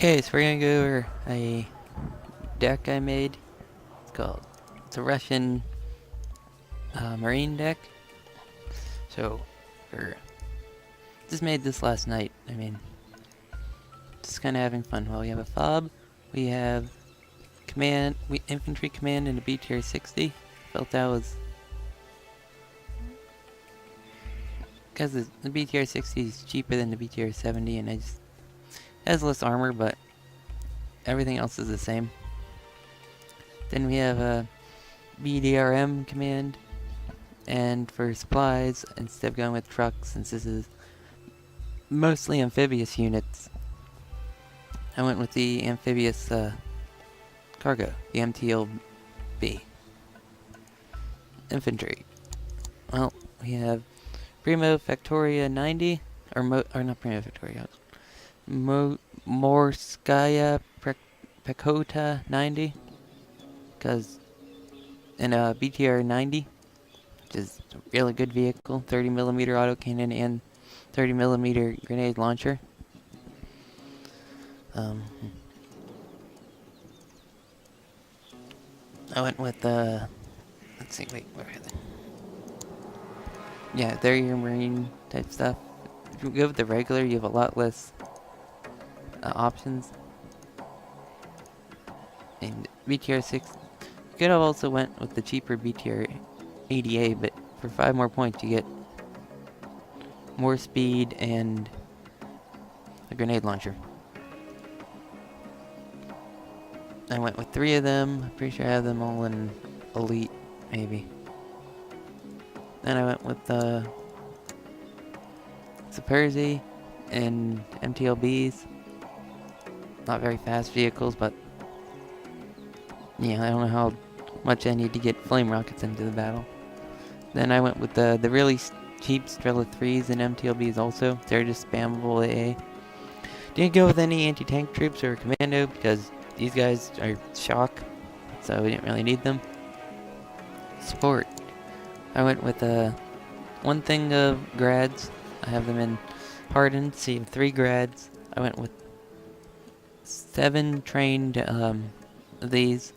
Okay, so we're gonna go over a deck I made. It's a Russian Marine deck. So, just made this last night. I mean, just kind of having fun. Well, we have a fob, we have infantry command and a B tier 60. Felt that was because the B tier 60 is cheaper than the B tier 70, and it has less armor, but everything else is the same. Then we have a BDRM command, and for supplies, instead of going with trucks, since this is mostly amphibious units, I went with the amphibious cargo, the MTLB. Infantry. Well, we have Primo Factoria 90, or not Primo Factoria, Morskaya Pekota 90, because in a BTR 90, which is a really good vehicle, 30mm autocannon and 30mm grenade launcher. I went with let's see, wait, where are they? Yeah, they're your marine type stuff. If you go with the regular, you have a lot less options. And BTR 6, you could have also went with the cheaper BTR 80A, but for 5 more points you get more speed and a grenade launcher. I went with 3 of them. I'm pretty sure I have them all in Elite, maybe. Then I went with Superzi and MTLBs. Not very fast vehicles, but yeah, I don't know how much I need to get flame rockets into the battle. Then I went with the really cheap Strela 3s and MTLBs also. They're just spammable AA. Didn't go with any anti-tank troops or commando because these guys are shock, so we didn't really need them. Support. I went with one thing of grads. I have them in hardened, so you have 3 grads. I went with 7 trained of these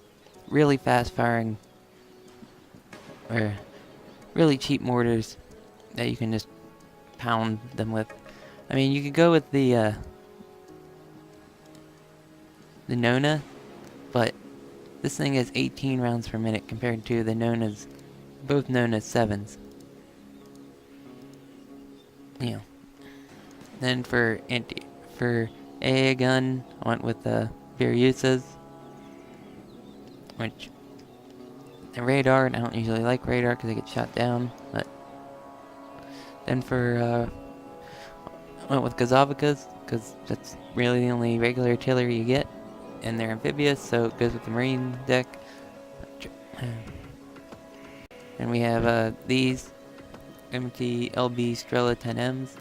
really fast firing or really cheap mortars that you can just pound them with. I mean, you could go with the Nona, but this thing has 18 rounds per minute compared to the Nonas, both known as 7s. Yeah. Then for AA gun, I went with the Viryusas, which the radar, and I don't usually like radar because I get shot down, but then I went with Gazavikas because that's really the only regular artillery you get, and they're amphibious, so it goes with the marine deck. And we have these MTLB Strela 10Ms,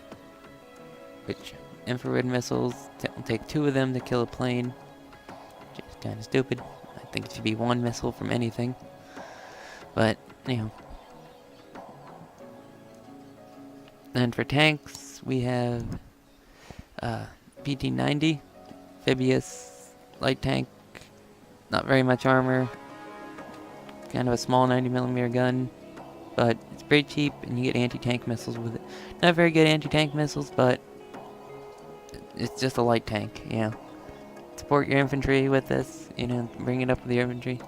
which infrared missiles, will take 2 of them to kill a plane, which is kind of stupid. I think it should be 1 missile from anything, but you know. Then for tanks, we have PT-90, amphibious light tank, not very much armor, kind of a small 90mm gun, but it's pretty cheap and you get anti-tank missiles with it. Not very good anti-tank missiles, but it's just a light tank, you know. Support your infantry with this, you know, bring it up with your infantry.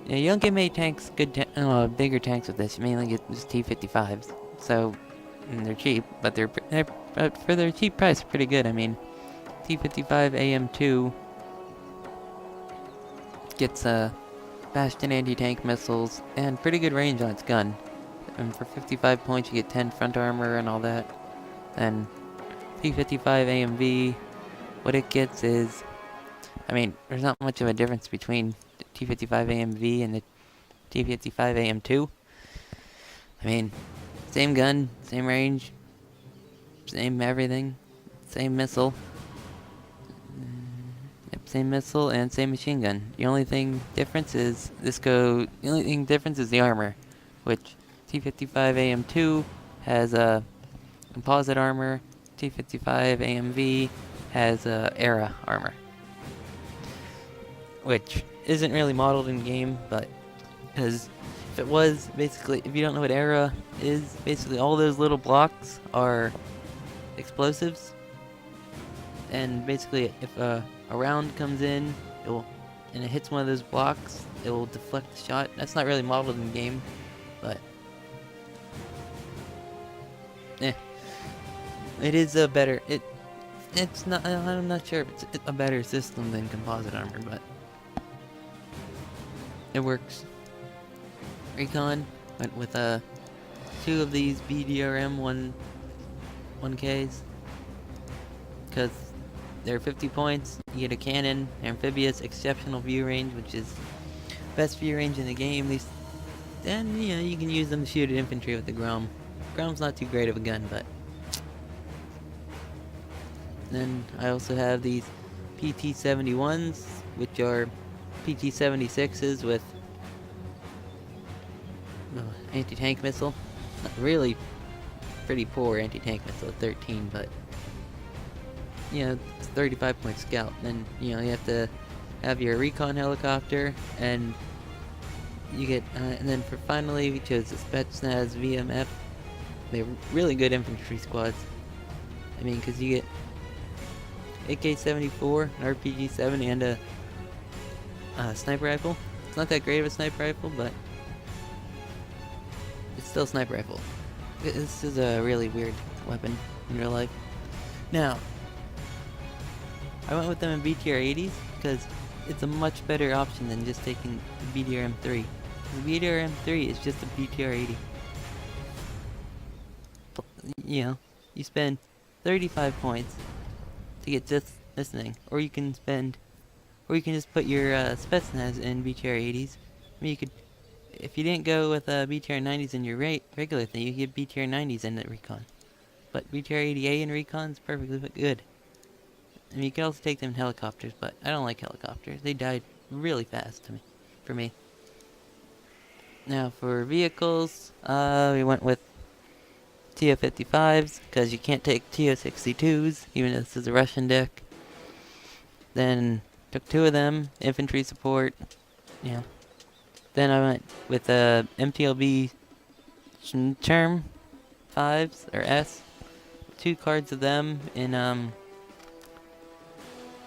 You know, you don't get many tanks, bigger tanks with this. You mainly get just T-55s. So, and they're cheap, but they're for their cheap price, pretty good. I mean, T-55 AM2 gets Bastion anti-tank missiles and pretty good range on its gun. And for 55 points, you get 10 front armor and all that. And T-55 AMV, what it gets is, I mean, there's not much of a difference between the T-55 AMV and the T-55 AM2. I mean, same gun, same range, same everything, same missile. Yep, same missile and same machine gun. The only thing difference is the armor, which T-55 AM2 has composite armor. T-55 AMV has era armor. which isn't really modeled in game, but because if it was, basically, if you don't know what era is, basically all those little blocks are explosives, and basically if a round comes in, and it hits one of those blocks, it will deflect the shot. That's not really modeled in game, but it is a better. It's not. I'm not sure if it's a better system than composite armor, but it works. Recon went with 2 of these BDRM 1Ks because they're 50 points. You get a cannon, amphibious, exceptional view range, which is best view range in the game. At least, then you can use them to shoot at infantry with the Grom. Grom's not too great of a gun, but then I also have these PT-71s, which are PT-76s with anti-tank missile. Really pretty poor anti-tank missile at 13, but it's 35-point scout. Then you have to have your recon helicopter, and you get and then for finally we chose the Spetsnaz Vmf. They're really good infantry squads. I mean, because you get AK-74, an RPG-7, and a sniper rifle. It's not that great of a sniper rifle, but it's still a sniper rifle. This is a really weird weapon in real life. Now, I went with them in BTR-80s because it's a much better option than just taking the BTR-M3. The BTR-M3 is just a BTR-80. You spend 35 points to get just this thing, or you can just put your Spetsnaz in BTR-80s. I mean, if you didn't go with BTR-90s in your regular thing, you could get BTR-90s in the recon. But BTR-80A in recon is perfectly good. I mean, you can also take them in helicopters, but I don't like helicopters. They died really fast for me. Now for vehicles, we went with TO-55s, because you can't take TO-62s, even though this is a Russian deck. Then took 2 of them, infantry support. Then I went with MTLB Term 5s, or S. 2 cards of them in, I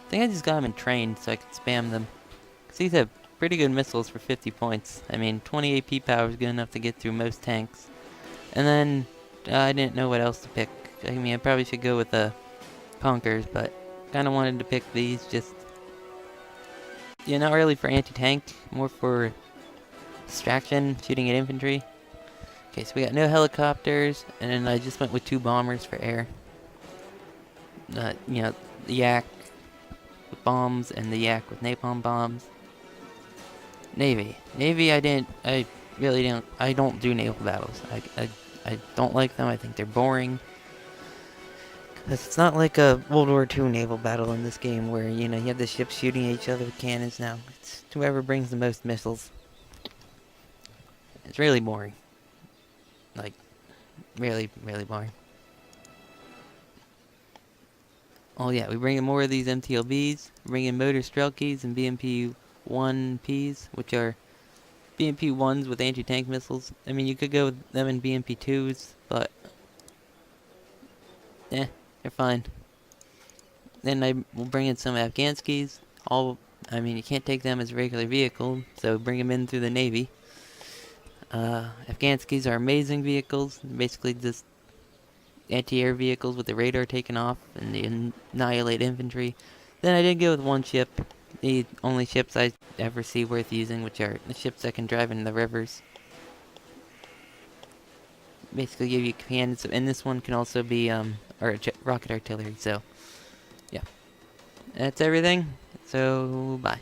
think I just got them in trained so I could spam them. Because these have pretty good missiles for 50 points. I mean, 20 AP power is good enough to get through most tanks. And then I didn't know what else to pick. I mean, I probably should go with the Conkers, but kind of wanted to pick these just... not really for anti-tank, more for distraction, shooting at infantry. Okay, so we got no helicopters, and then I just went with 2 bombers for air. The Yak with bombs and the Yak with napalm bombs. Navy, I don't do naval battles. I don't like them. I think they're boring. Cause it's not like a World War II naval battle in this game where, you have the ships shooting at each other with cannons now. It's whoever brings the most missiles. It's really boring. Like, really, really boring. Oh yeah, we bring in more of these MTLBs. We bring in motor Strelkies and BMP-1Ps, which are BMP-1s with anti-tank missiles. I mean, you could go with them in BMP-2s, but they're fine. Then I will bring in some Afghanskis. You can't take them as a regular vehicle, so bring them in through the Navy. Afghanskis are amazing vehicles. Basically just anti-air vehicles with the radar taken off, and they annihilate infantry. Then I did go with 1 ship. The only ships I ever see worth using, which are the ships that can drive in the rivers. Basically give you cannons, and this one can also be rocket artillery, so yeah. That's everything, so bye.